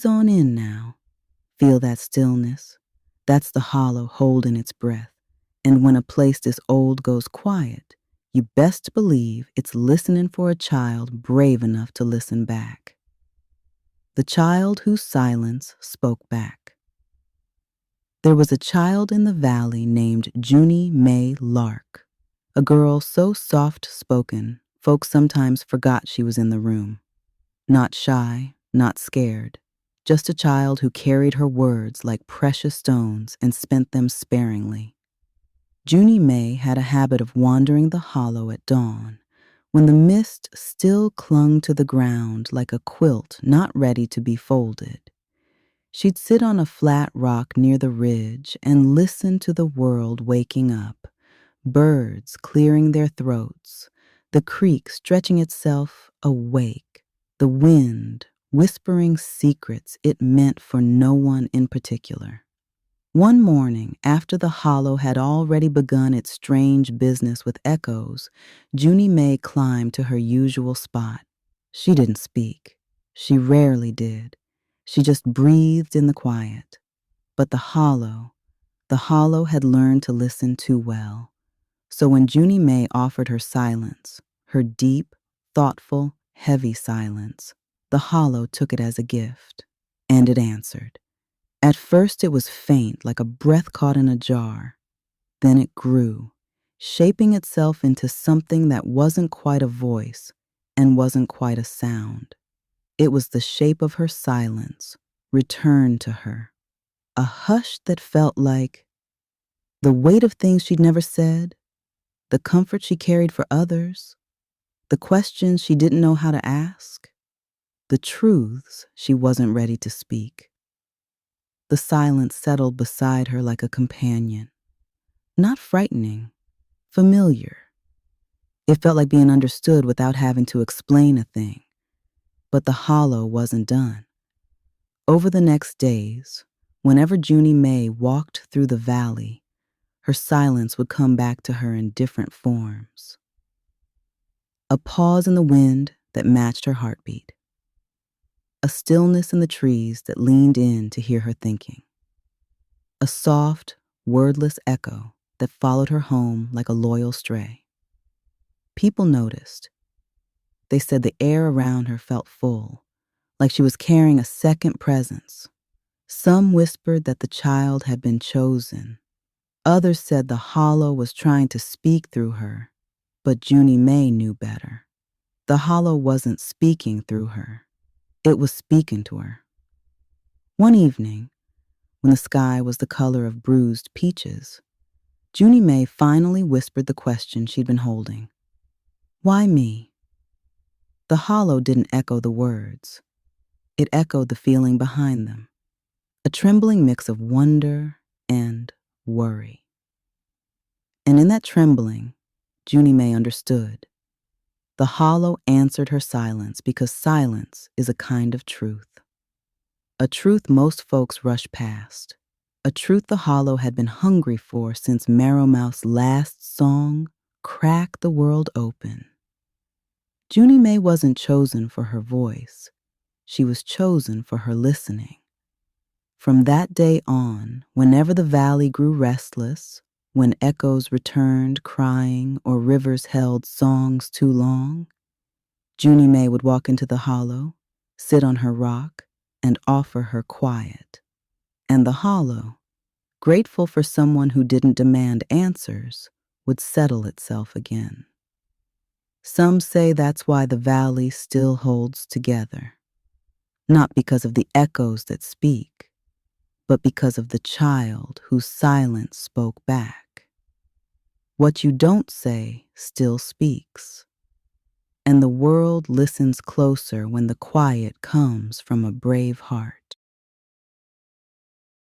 Ease on in now. Feel that stillness. That's the hollow holding its breath. And when a place this old goes quiet, you best believe it's listening for a child brave enough to listen back. The child whose silence spoke back. There was a child in the valley named Junie May Lark, a girl so soft-spoken, folks sometimes forgot she was in the room. Not shy, not scared, just a child who carried her words like precious stones and spent them sparingly. Junie May had a habit of wandering the hollow at dawn, when the mist still clung to the ground like a quilt not ready to be folded. She'd sit on a flat rock near the ridge and listen to the world waking up, birds clearing their throats, the creek stretching itself awake, the wind whispering secrets it meant for no one in particular. One morning, after the hollow had already begun its strange business with echoes, Junie May climbed to her usual spot. She didn't speak. She rarely did. She just breathed in the quiet. But the hollow had learned to listen too well. So when Junie May offered her silence, her deep, thoughtful, heavy silence, the hollow took it as a gift, and it answered. At first it was faint, like a breath caught in a jar. Then it grew, shaping itself into something that wasn't quite a voice and wasn't quite a sound. It was the shape of her silence, returned to her. A hush that felt like the weight of things she'd never said, the comfort she carried for others, the questions she didn't know how to ask, the truths she wasn't ready to speak. The silence settled beside her like a companion, not frightening, familiar. It felt like being understood without having to explain a thing. But the hollow wasn't done. Over the next days, whenever Junie May walked through the valley, her silence would come back to her in different forms. A pause in the wind that matched her heartbeat. A stillness in the trees that leaned in to hear her thinking. A soft, wordless echo that followed her home like a loyal stray. People noticed. They said the air around her felt full, like she was carrying a second presence. Some whispered that the child had been chosen. Others said the hollow was trying to speak through her, but Junie May knew better. The hollow wasn't speaking through her. It was speaking to her. One evening, when the sky was the color of bruised peaches, Junie May finally whispered the question she'd been holding. Why me? The hollow didn't echo the words. It echoed the feeling behind them, a trembling mix of wonder and worry. And in that trembling, Junie May understood. The hollow answered her silence because silence is a kind of truth. A truth most folks rush past. A truth the hollow had been hungry for since Meadowmouth's last song, Crack the World Open. Junie May wasn't chosen for her voice. She was chosen for her listening. From that day on, whenever the valley grew restless, when echoes returned crying or rivers held songs too long, Junie May would walk into the hollow, sit on her rock, and offer her quiet. And the hollow, grateful for someone who didn't demand answers, would settle itself again. Some say that's why the valley still holds together, not because of the echoes that speak, but because of the child whose silence spoke back. What you don't say still speaks, and the world listens closer when the quiet comes from a brave heart.